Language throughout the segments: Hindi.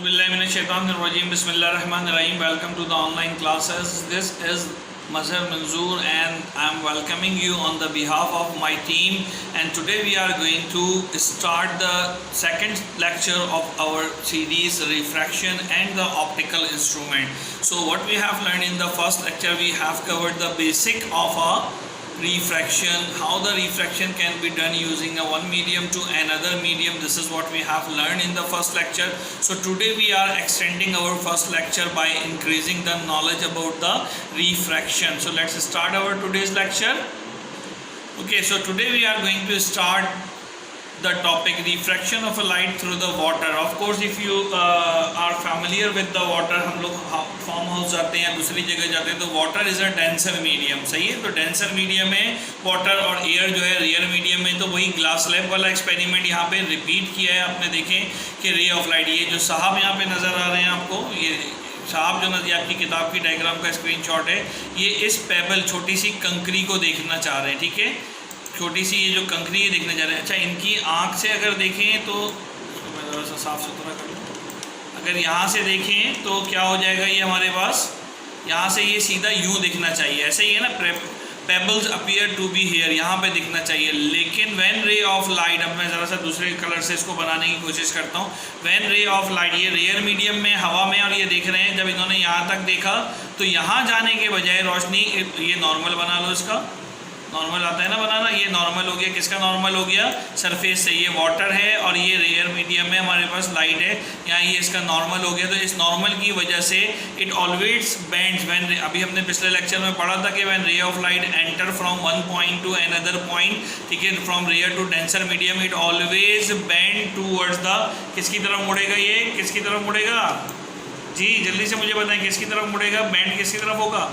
Auzubillahiminash-shaytanir-rajim. Bismillahir-rahmanir-rahim. Welcome to the online classes. This is Mazhar Manzoor and I am welcoming you on the behalf of my team, and today we are going to start the second lecture of our series Refraction and the Optical Instrument. So what we have learned in the first lecture, we have covered the basic of a refraction, how the refraction can be done using a one medium to another medium. This is what we have learned in the first lecture. So today we are extending our first lecture by increasing the knowledge about the refraction. So let's start our today's lecture. Okay, so today we are going to start the topic refraction of a light through the water. Of course, if you are familiar with the water, हम लोग फार्म हाउस जाते हैं, दूसरी जगह जाते हैं, तो water is a denser medium. सही है. तो डेंसर मीडियम में वाटर और एयर जो है रेयर मीडियम में. तो वही ग्लास स्लैब वाला एक्सपेरिमेंट यहाँ पे रिपीट किया है. आपने देखें कि रे ऑफ लाइट, ये जो साहब यहाँ पे नज़र आ रहे हैं आपको, ये साहब जो नज़र आपकी किताब की डायग्राम का स्क्रीनशॉट है, ये इस पेबल छोटी सी कंकरी को देखना चाह रहे हैं. ठीक है, छोटी सी ये जो कंकरी है देखने जा रहे हैं. अच्छा, इनकी आँख से अगर देखें तो मैं ज़रा सा साफ़ सुथरा कर लूँ. अगर यहाँ से देखें तो क्या हो जाएगा, ये हमारे पास यहाँ से ये सीधा यूँ दिखना चाहिए. ऐसे ही है ना, pebbles appear to be here, यहाँ पे दिखना चाहिए. लेकिन व्हेन रे ऑफ लाइट, अब मैं ज़रा सा दूसरे कलर से इसको बनाने की कोशिश करता हूँ. व्हेन रे ऑफ लाइट, ये रेयर मीडियम में हवा में, और ये देख रहे हैं जब इन्होंने यहाँ तक देखा तो यहाँ जाने के बजाय रोशनी, ये नॉर्मल बना लो, इसका नॉर्मल आता है ना बनाना, ये नॉर्मल हो गया. किसका नॉर्मल हो गया? सरफेस से. ये वाटर है और ये रेयर मीडियम में हमारे पास लाइट है, यहाँ ये इसका नॉर्मल हो गया. तो इस नॉर्मल की वजह से इट ऑलवेज बेंड्स व्हेन, अभी हमने पिछले लेक्चर में पढ़ा था कि when ray of light enter from one point to another point, ठीक है, from rare to denser medium, it always bend towards the, किसकी तरफ मुड़ेगा? ये किसकी तरफ मुड़ेगा जी? जल्दी से मुझे बताएं, किसकी तरफ मुड़ेगा? बैंड किसकी तरफ होगा?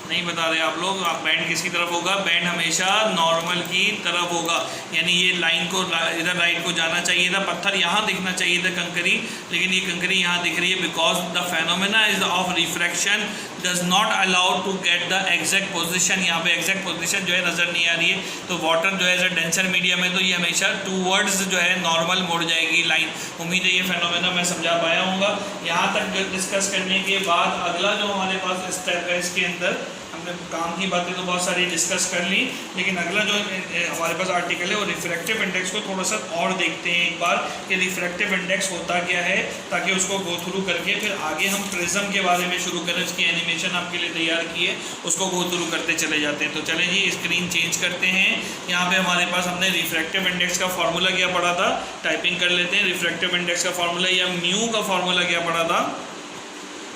नहीं बता रहे आप लोग. आप बैंड किसकी तरफ होगा? बैंड हमेशा नॉर्मल की तरफ होगा. यानी ये लाइन को इधर राइट को जाना चाहिए था, पत्थर यहाँ दिखना चाहिए था, कंकरी, लेकिन ये कंकरी यहाँ दिख रही है. Because the phenomena is of refraction does not allow to get the exact position. यहाँ पे एग्जैक्ट पोजिशन जो है नज़र नहीं आ रही है. तो वाटर जो है एज अ डेंसर मीडियम है, तो ये हमेशा टूवर्ड्स जो है नॉर्मल मुड़ जाएगी लाइन. उम्मीद है ये फेनोमेना मैं समझा पाया हूँगा. यहाँ तक डिस्कस करने के बाद अगला जो हमारे पास स्टेप है, इसके अंदर हमने काम की बातें तो बहुत सारी डिस्कस कर ली, लेकिन अगला जो हमारे पास आर्टिकल है वो रिफ्रैक्टिव इंडेक्स को थोड़ा सा और देखते हैं एक बार कि रिफ्रैक्टिव इंडेक्स होता क्या है, ताकि उसको गो थ्रू करके फिर आगे हम प्रिज्म के बारे में शुरू करें. उसकी एनिमेशन आपके लिए तैयार की है, उसको गो थ्रू करते चले जाते हैं. तो चलें जी, स्क्रीन चेंज करते हैं. यहाँ पे हमारे पास हमने रिफ्रैक्टिव इंडेक्स का फार्मूला क्या पढ़ा था, टाइपिंग कर लेते हैं. रिफ्रैक्टिव इंडेक्स का फार्मूला या म्यू का फार्मूला क्या पढ़ा था?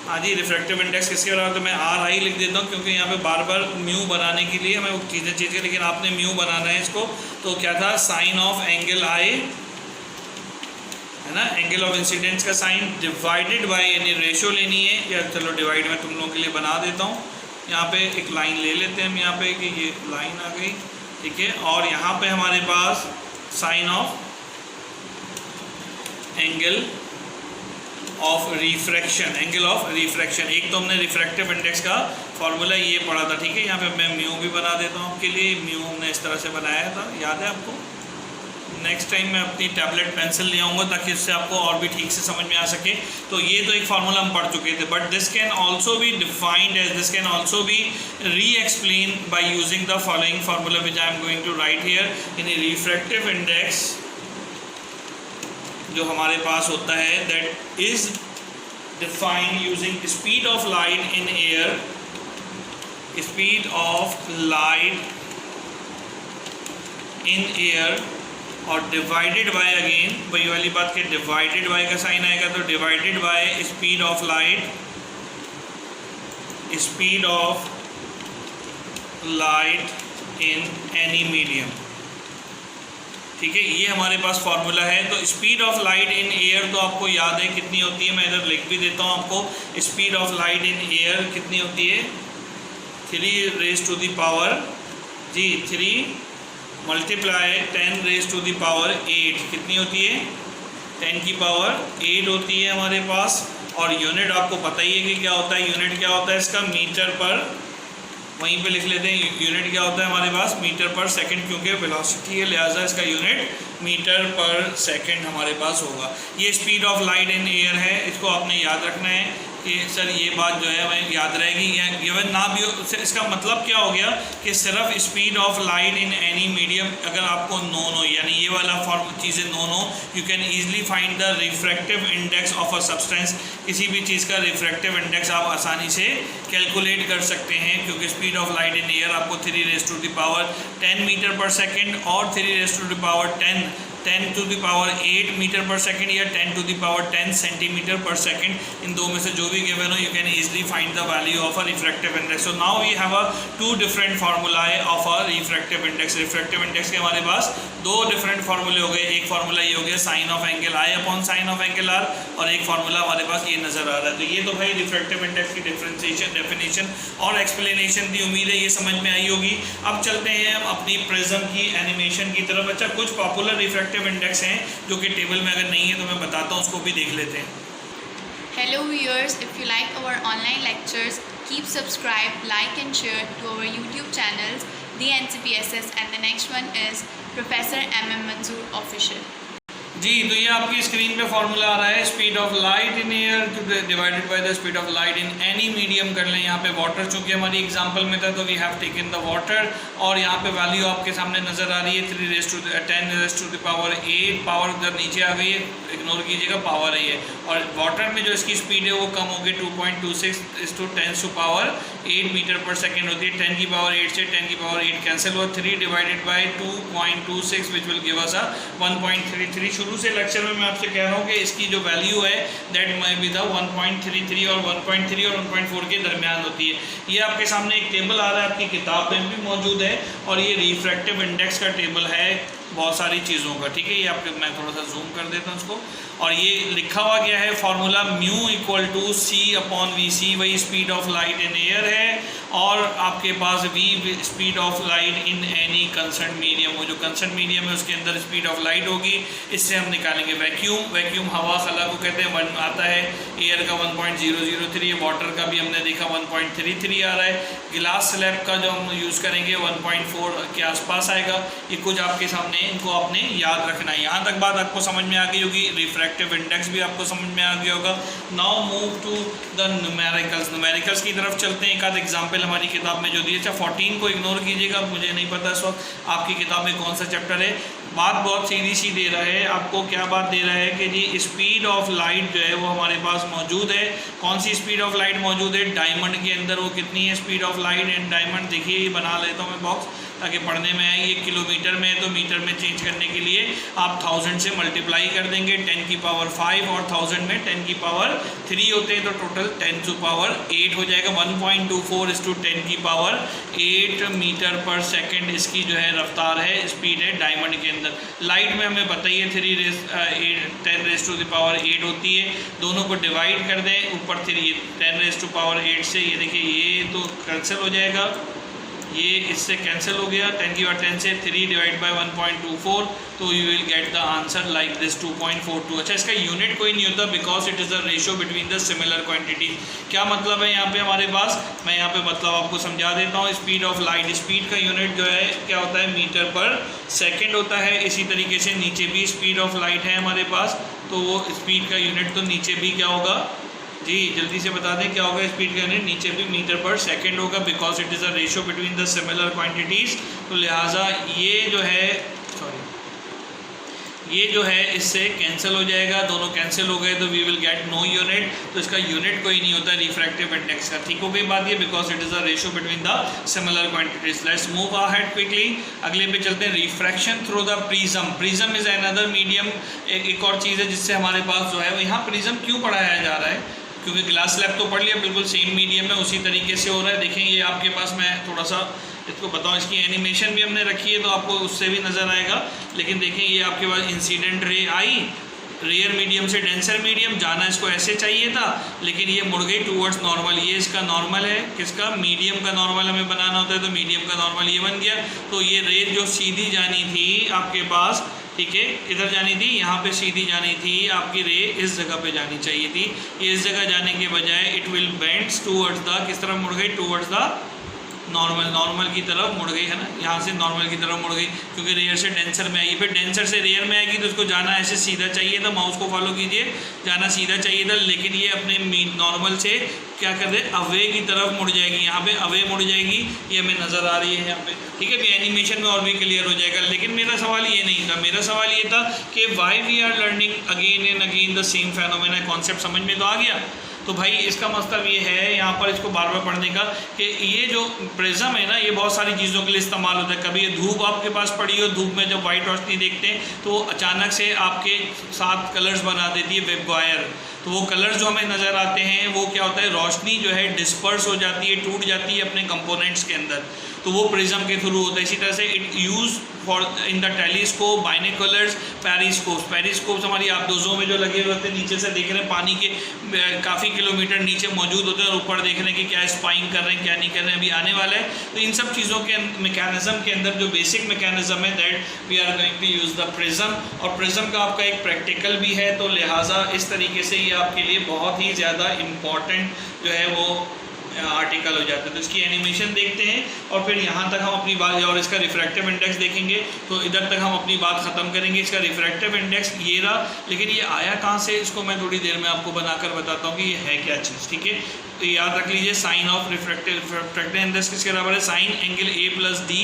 हाँ जी, रिफ्रैक्टिव इंडेक्स किसके बराबर? तो मैं आर आई लिख देता हूँ, क्योंकि यहाँ पे बार बार म्यू बनाने के लिए हमें वो चीज़ें चाहिए, लेकिन आपने म्यू बनाना है इसको. तो क्या था? साइन ऑफ एंगल आई, है ना, एंगल ऑफ इंसिडेंस का साइन डिवाइडेड बाय, यानी रेशो लेनी है. या चलो डिवाइड मैं तुम लोगों के लिए बना देता हूँ. यहाँ पे एक लाइन ले लेते हैं हम, यहाँ पे कि ये लाइन आ गई, ठीक है. और यहाँ पे हमारे पास sine of angle of refraction, angle of refraction. एक तो हमने रिफ्रैक्टिव इंडेक्स का फार्मूला ये पढ़ा था, ठीक है. यहाँ पे मैं म्यू भी बना देता हूँ आपके लिए. म्यू हमने इस तरह से बनाया था, याद है आपको? नेक्स्ट टाइम मैं अपनी टैबलेट पेंसिल ले आऊँगा ताकि इससे आपको और भी ठीक से समझ में आ सके. तो ये तो एक फार्मूला हम पढ़ चुके थे, but this can also be defined as, this can also be re explain by using the following formula which I am going to write here. यानी रिफ्रैक्टिव इंडेक्स जो हमारे पास होता है, that is defined using speed of light in air, speed of light in air, और डिवाइडेड बाय, अगेन वही वाली बात कि डिवाइडेड बाय का साइन आएगा, तो divided by speed of light, speed of light in any medium. ठीक है, ये हमारे पास फार्मूला है. तो speed of light in air तो आपको याद है कितनी होती है, मैं इधर लिख भी देता हूँ आपको. Speed of light in air कितनी होती है? 3 रेज़ टू द पावर जी, 3 multiply 10 raise to the power 8, कितनी होती है? 10 की पावर 8 होती है हमारे पास. और यूनिट आपको पता ही है कि क्या होता है. यूनिट क्या होता है इसका? मीटर पर, वहीं पे लिख लेते हैं. यूनिट क्या होता है हमारे पास? मीटर पर सेकंड, क्योंकि वेलोसिटी है लिहाजा इसका यूनिट मीटर पर सेकंड हमारे पास होगा। ये speed of light in air है, इसको आपने याद रखना है कि सर ये बात जो है वह याद रहेगी या गिवन ना भी हो। इसका मतलब क्या हो गया कि सिर्फ speed of light in any medium अगर आपको नोन हो, यानी ये वाला फॉर्म चीज़ें नोन हो, you can easily find the refractive index of a substance. किसी भी चीज़ का रिफ्रैक्टिव इंडेक्स आप आसानी से कैलकुलेट कर सकते हैं, क्योंकि speed of light in air आपको 3⁻10 मीटर पर सेकेंड और 3⁻10 to the power 8 metre per second या 10 to the power 10 centimetre per second, इन दो में से जो भी गिवन हो you can easily find the value of a refractive index. So now we have a 2 different formulae of a refractive index. Refractive index के हमारे पास 2 डिफरेंट फार्मूले हो गए। एक फार्मूला ये हो गया sine of angle I upon sine of angle R, और एक फार्मूला हमारे पास ये नजर आ रहा है। तो ये तो भाई रिफ्रैक्टिव इंडेक्स की डिफरेंशिएशन, डेफिनेशन और एक्सप्लेनेशन थी। उम्मीद है ये समझ में आई होगी। अब चलते हैं हम अपनी प्रिज्म की एनिमेशन की तरफ। अच्छा, कुछ पॉपुलर रिफ्रैक्टिव इंडेक्स हैं जो कि टेबल में अगर नहीं है तो मैं बताता हूँ, उसको भी देख लेते हैं। Hello viewers, if you like our online lectures, keep subscribe, like and share to our YouTube channels, the NCPSS, and the next one is Professor MM Manzoor Official. जी, तो ये आपकी स्क्रीन पे फॉर्मूला आ रहा है, speed of light in air divided by the speed of light in any medium कर लें। यहाँ पे वाटर चूँकि हमारी एग्जांपल में था तो we have taken the water, और यहाँ पे वैल्यू आपके सामने नज़र आ रही है 3⁻10⁸ पावर उधर नीचे आ गई है, इग्नोर कीजिएगा, पावर है ये। और वाटर में जो इसकी स्पीड है वो कम हो गई 2.26 मीटर पर सेकेंड होती है। 10 की पावर 8 से 10 की पावर 8 कैंसिल हुआ, 3 divided by 2.26 which will give us a 1.33। शुरू से लेक्चर में मैं आपसे कह रहा हूँ कि इसकी जो वैल्यू है दैट माई बी द 1.33 और 1.3 और 1.4 के दरमियान होती है। ये आपके सामने एक टेबल आ रहा है, आपकी किताब में भी मौजूद है, और ये रिफ्रैक्टिव इंडेक्स का टेबल है बहुत सारी चीज़ों का, ठीक है। ये आपके मैं थोड़ा सा जूम कर देता हूँ उसको, और ये लिखा हुआ गया है formula mu equal to c upon v c, वही speed of light in air है, और आपके पास v speed of light in any concern medium, वो जो कंसर्न मीडियम है उसके अंदर स्पीड ऑफ लाइट होगी। इससे हम निकालेंगे वैक्यूम। वैक्यूम हवा खला को कहते हैं, 1 आता है, एयर का 1.003, वाटर का भी हमने देखा 1.33 आ रहा है, गिलास स्लैब का जो हम यूज़ करेंगे 1.4 के आसपास आएगा। ये कुछ आपके सामने, इनको आपने याद रखना है। यहाँ तक बात आपको समझ में आ गई होगी, रिफ्रैक्टिव इंडेक्स भी आपको समझ में आ गया होगा। Now move to the numericals. Numericals की तरफ चलते हैं। एक आध एग्जाम्पल हमारी किताब में जो दी है, अच्छा 14 को इग्नोर कीजिएगा, मुझे नहीं पता इस वक्त आपकी किताब में कौन सा चैप्टर है। बात बहुत सीधी सी दे रहा है आपको, क्या बात दे रहा है कि जी स्पीड ऑफ लाइट जो है वो हमारे पास मौजूद है। कौन सी स्पीड ऑफ लाइट मौजूद है? डायमंड के अंदर। वो कितनी है speed of light in diamond? देखिए, ये बना लेता हूँ मैं बॉक्स ताकि पढ़ने में आए। ये किलोमीटर में है तो मीटर में चेंज करने के लिए आप 1000 से मल्टीप्लाई कर देंगे, 10 की पावर 5 और 1000 में 10 की पावर 3 होते हैं, तो टोटल 10 टू पावर 8 हो जाएगा। 1.24 इस टू 10 की पावर 8 मीटर पर सेकेंड इसकी जो है रफ्तार है, स्पीड है डायमंड के अंदर। लाइट में हमें बताइए 10 रेज़ टू द पावर 8 होती है। दोनों को डिवाइड कर दें, ऊपर 3 10 रेज़ टू पावर 8 से, ये देखिए ये तो कैंसिल हो जाएगा, ये इससे कैंसिल हो गया। 10 की पावर 10 से 3 डिवाइड बाय 1.24, तो you will get the answer like this 2.42। अच्छा, इसका यूनिट कोई नहीं होता because it is the ratio between the similar quantities. क्या मतलब है यहाँ पे हमारे पास? मैं यहाँ पे मतलब आपको समझा देता हूँ। स्पीड ऑफ लाइट, स्पीड का यूनिट जो है क्या होता है? मीटर पर सेकेंड होता है। इसी तरीके से नीचे भी स्पीड ऑफ लाइट है हमारे पास, तो वो स्पीड का यूनिट तो नीचे भी क्या होगा जी, जल्दी से बता दें क्या होगा स्पीड का यूनिट? नीचे भी मीटर पर सेकंड होगा because it is a ratio between the similar quantities. तो लिहाजा ये जो है, ये जो है इससे कैंसिल हो जाएगा, दोनों कैंसिल हो गए तो we will get no unit. तो इसका यूनिट कोई नहीं होता रिफ्रैक्टिव इंडेक्स का, ठीक हो गई बात ये, because it is a ratio between the similar quantities. Let's move ahead quickly, अगले पे चलते हैं। Refraction through the prism. Prism is another medium, एक और चीज़ है जिससे हमारे पास जो है, यहाँ प्रिज्म क्यों पढ़ाया जा रहा है? क्योंकि ग्लास स्लैब तो पढ़ लिया, बिल्कुल सेम मीडियम में उसी तरीके से हो रहा है। देखें ये आपके पास, मैं थोड़ा सा इसको बताऊं, इसकी एनिमेशन भी हमने रखी है तो आपको उससे भी नज़र आएगा। लेकिन देखें ये आपके पास इंसिडेंट रे आई, रेयर मीडियम से डेंसर मीडियम, जाना इसको ऐसे चाहिए था लेकिन ये मुड़ गई टूवर्ड्स नॉर्मल। ये इसका नॉर्मल है, किसका? मीडियम का नॉर्मल हमें बनाना होता है, तो मीडियम का नॉर्मल ये बन गया। तो ये रे जो सीधी जानी थी आपके पास, ठीक है, इधर जानी थी, यहाँ पे सीधी जानी थी, आपकी रे इस जगह पे जानी चाहिए थी। ये इस जगह जाने के बजाय it will bends towards the, किस तरफ मुड़ गई? टूवर्ड्स द नॉर्मल की तरफ मुड़ गई है ना, यहाँ से नॉर्मल की तरफ मुड़ गई क्योंकि रेयर से डेंसर में आई। फिर डेंसर से रेयर में आएगी तो उसको जाना ऐसे सीधा चाहिए था, माउस को फॉलो कीजिए, जाना सीधा चाहिए था, लेकिन ये अपने नॉर्मल से क्या कर दे, अवे की तरफ मुड़ जाएगी। यहाँ पे अवे मुड़ जाएगी, ये हमें नज़र आ रही है यहाँ पे, ठीक है। भी एनिमेशन में और भी क्लियर हो जाएगा। लेकिन मेरा सवाल ये नहीं था, मेरा सवाल ये था कि why we are learning again and again the same phenomena. Concept समझ में तो आ गया। तो भाई इसका मतलब ये है यहाँ पर इसको बार बार पढ़ने का कि ये जो प्रिज्म है ना, ये बहुत सारी चीज़ों के लिए इस्तेमाल होता है। कभी ये धूप आपके पास पड़ी हो, धूप में जब वाइट रोशनी देखते हैं तो अचानक से आपके 7 कलर्स बना देती है वेबगायर। तो वो कलर्स जो हमें नज़र आते हैं वो क्या होता है, रोशनी जो है डिस्पर्स हो जाती है, टूट जाती है अपने कंपोनेंट्स के अंदर, तो वो प्रिज्म के थ्रू होता है। इसी तरह से it use for in the telescope, binoculars, पेरिस्कोप्स। पेरिस्कोप्स हमारी आबदोज़ों में जो लगे हुए होते हैं, नीचे से देख रहे हैं, पानी के काफ़ी किलोमीटर नीचे मौजूद होते हैं और ऊपर देख रहे हैं कि क्या स्पाइंग कर रहे हैं, क्या नहीं कर रहे हैं, अभी आने वाला है। तो इन सब चीज़ों के मैकेनिज्म के अंदर जो बेसिक मैकेनिज्म है, that we are going to use the prism. और प्रिज्म का आपका एक प्रैक्टिकल भी है, तो लिहाजा इस तरीके से ये आपके लिए बहुत ही ज़्यादा इम्पॉर्टेंट जो है वो आर्टिकल हो जाता है। तो इसकी एनिमेशन देखते हैं और फिर यहाँ तक हम अपनी बात, और इसका रिफ्रैक्टिव इंडेक्स देखेंगे, तो इधर तक हम अपनी बात ख़त्म करेंगे। इसका रिफ्रैक्टिव इंडेक्स ये रहा, लेकिन ये आया कहाँ से, इसको मैं थोड़ी देर में आपको बनाकर बताता हूँ कि ये है क्या चीज़, ठीक है। तो याद रख लीजिए, साइन ऑफ रिफ्रैक्टिव इंडेक्स किसके बराबर है, sign angle A plus D.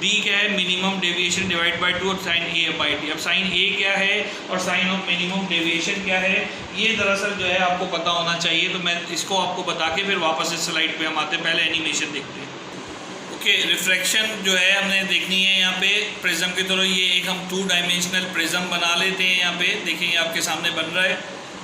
D क्या है, मिनिमम डेविएशन डिवाइड बाई 2 और साइन ए बाई डी। अब साइन ए क्या है और साइन ऑफ मिनिमम डेविएशन क्या है, ये दरअसल जो है आपको पता होना चाहिए। तो मैं इसको आपको बता के फिर वापस इस स्लाइड पे हम आते हैं, पहले एनिमेशन देखते हैं। ओके, रिफ्रैक्शन जो है हमने देखनी है यहाँ पे प्रिज्म की तरह। ये एक हम 2 डायमेंशनल प्रिज्म बना लेते हैं। यहाँ पे देखिए, आपके सामने बन रहा है,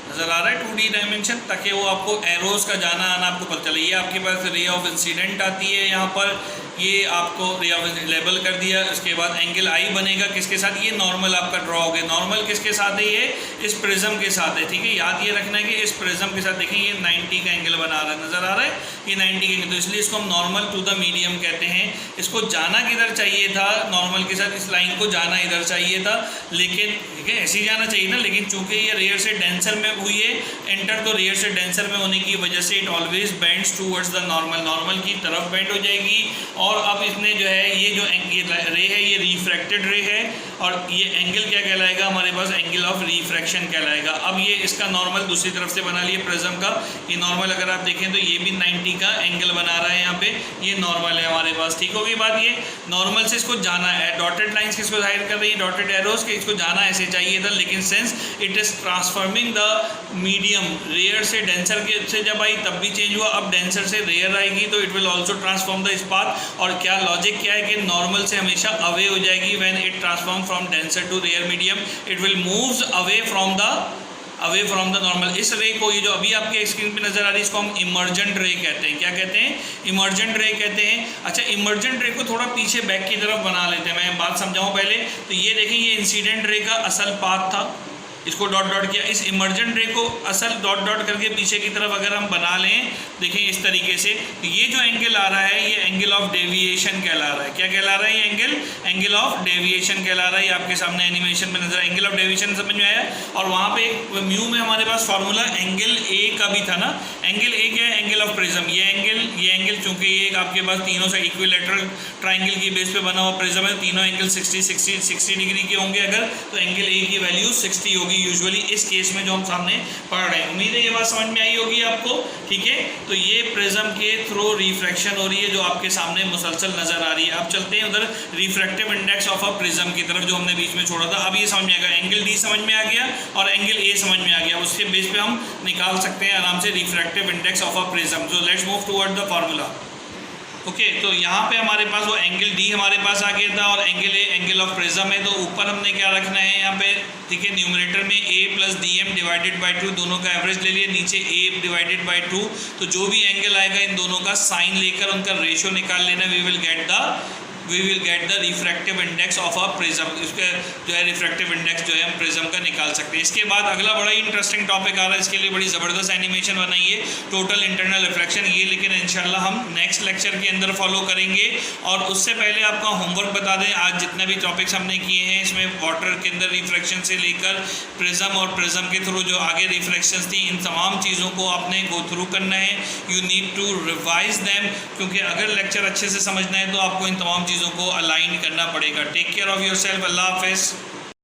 नज़र आ रहा है 2D डायमेंशन, ताकि वो आपको एरोज़ का जाना आना आपको पता चले। ये आपके पास रे ऑफ इंसिडेंट आती है, यहाँ पर ये आपको रे ऑफ लेबल कर दिया। उसके बाद एंगल आई बनेगा किसके साथ, ये नॉर्मल आपका ड्रॉ हो गया। नॉर्मल किसके साथ है, ये इस प्रिज्म के साथ है, ठीक है। याद ये रखना है कि इस प्रिज्म के साथ देखिए ये 90 का एंगल बना रहा है, नज़र आ रहा है, ये 90 का एंगल। तो इसलिए इसको हम नॉर्मल टू द मीडियम कहते हैं। इसको जाना किधर चाहिए था, नॉर्मल के साथ इस लाइन को जाना इधर चाहिए था, लेकिन ठीक है ऐसे ही जाना चाहिए ना, लेकिन चूंकि ये रेयर से डेंसर में हुई है एंटर, तो रेयर से डेंसर में होने की वजह से it always bends towards the normal, normal की तरफ बेंड हो जाएगी। और अब इसने जो है ये जो रे है ये रिफ्रैक्टेड रे है, और ये एंगल क्या कहलाएगा हमारे पास, एंगल ऑफ रिफ्रैक्शन कहलाएगा। अब ये इसका नॉर्मल दूसरी तरफ से बना लिया प्रिज्म का, ये नॉर्मल अगर आप देखें तो ये भी 90 का एंगल बना रहा है, यहाँ पे ये नॉर्मल है हमारे पास, ठीक होगी बात। ये नॉर्मल से इसको जाना है, डॉटेड लाइंस किसको जाहिर कर रही है, डॉटेड एरोज के, इसको जाना ऐसे चाहिए था, लेकिन since it is transforming the medium, rare से डेंसर के से जब आई तब भी चेंज हुआ, अब डेंसर से रेयर आएगी तो it will also transform the path. और क्या लॉजिक क्या है कि नॉर्मल से हमेशा अवे हो जाएगी, when it transform from denser to rare medium, it will moves away from the normal. इस रे को, ये जो अभी आपके स्क्रीन पे नजर आ रही है, इसको हम इमर्जेंट रे कहते हैं। क्या कहते हैं, इमर्जेंट रे कहते हैं। अच्छा, इमर्जेंट रे को थोड़ा पीछे बैक की तरफ बना लेते हैं, मैं बात समझाऊं पहले। तो ये देखें, ये इंसिडेंट रे का असल पाथ था, इसको डॉट डॉट किया। इस इमर्जेंट रे को असल डॉट डॉट करके पीछे की तरफ अगर हम बना लें, देखें इस तरीके से, तो ये जो एंगल आ रहा है ये एंगल ऑफ डेविएशन कहला रहा है। क्या कहला रहा है ये एंगल ऑफ डेविएशन कहला रहा है। ये आपके सामने एनिमेशन में नजर, एंगल ऑफ डेविएशन समझ में आया। और वहाँ पे एक म्यू में हमारे पास फार्मूला एंगल ए का भी था ना। एंगल ए क्या है, एंगल ऑफ प्रिज्म। ये एंगल चूंकि ये आपके पास तीनों से इक्विलेटरल ट्राइंगल की बेस पे बना हुआ प्रिज्म है, तीनों एंगल 60 डिग्री के होंगे अगर, तो एंगल ए की वैल्यू 60 होगी यूजुअली इस केस में जो हम सामने पढ़ रहे हैं। उम्मीद है ये बात समझ में आई होगी आपको, ठीक है। तो ये प्रिज्म के थ्रू रिफ्रैक्शन हो रही है जो आपके सामने मुसलसल नजर आ रही है। अब चलते हैं उधर refractive index of a prism की तरफ, जो हमने बीच में छोड़ा था। अब ये समझ में आएगा, एंगल डी समझ में आ गया और एंगल ए समझ में आ गया, उसके बेस पे हम निकाल सकते हैं आराम से refractive index of a prism. So let's move toward the formula. Okay, तो यहाँ पे हमारे पास वो एंगल डी हमारे पास आ गया था और angle A angle of prism है। तो ऊपर हमने क्या रखना है यहाँ पे, ठीक है, न्यूमरेटर में a plus D M divided by 2, दोनों का एवरेज ले लिए, नीचे a डिवाइडेड बाई 2। तो जो भी एंगल आएगा इन दोनों का साइन लेकर उनका रेशियो निकाल लेना, we will get the we will get the refractive index of a prism. इसका जो है रिफ्रैक्टिव इंडेक्स जो है हम प्रिज्म का निकाल सकते हैं। इसके बाद अगला बड़ा ही इंटरेस्टिंग टॉपिक आ रहा है, इसके लिए बड़ी ज़बरदस्त एनिमेशन बनाई है, टोटल इंटरनल रिफ्लेक्शन, ये लेकिन इंशाल्लाह हम नेक्स्ट लेक्चर के अंदर फॉलो करेंगे। और उससे पहले आपका होमवर्क बता दें, आज जितने भी टॉपिक्स हमने किए हैं इसमें वाटर के अंदर रिफ्रैक्शन से लेकर प्रिज्म और प्रिज्म के थ्रू जो आगे रिफ्लेक्शंस थी, इन तमाम चीज़ों को आपने गो थ्रू करना है। You need to revise them, क्योंकि अगर लेक्चर अच्छे से समझना है तो आपको इन तमाम चीज़ों को अलाइन करना पड़ेगा। Take care of yourself. अल्लाह हाफ़िज़।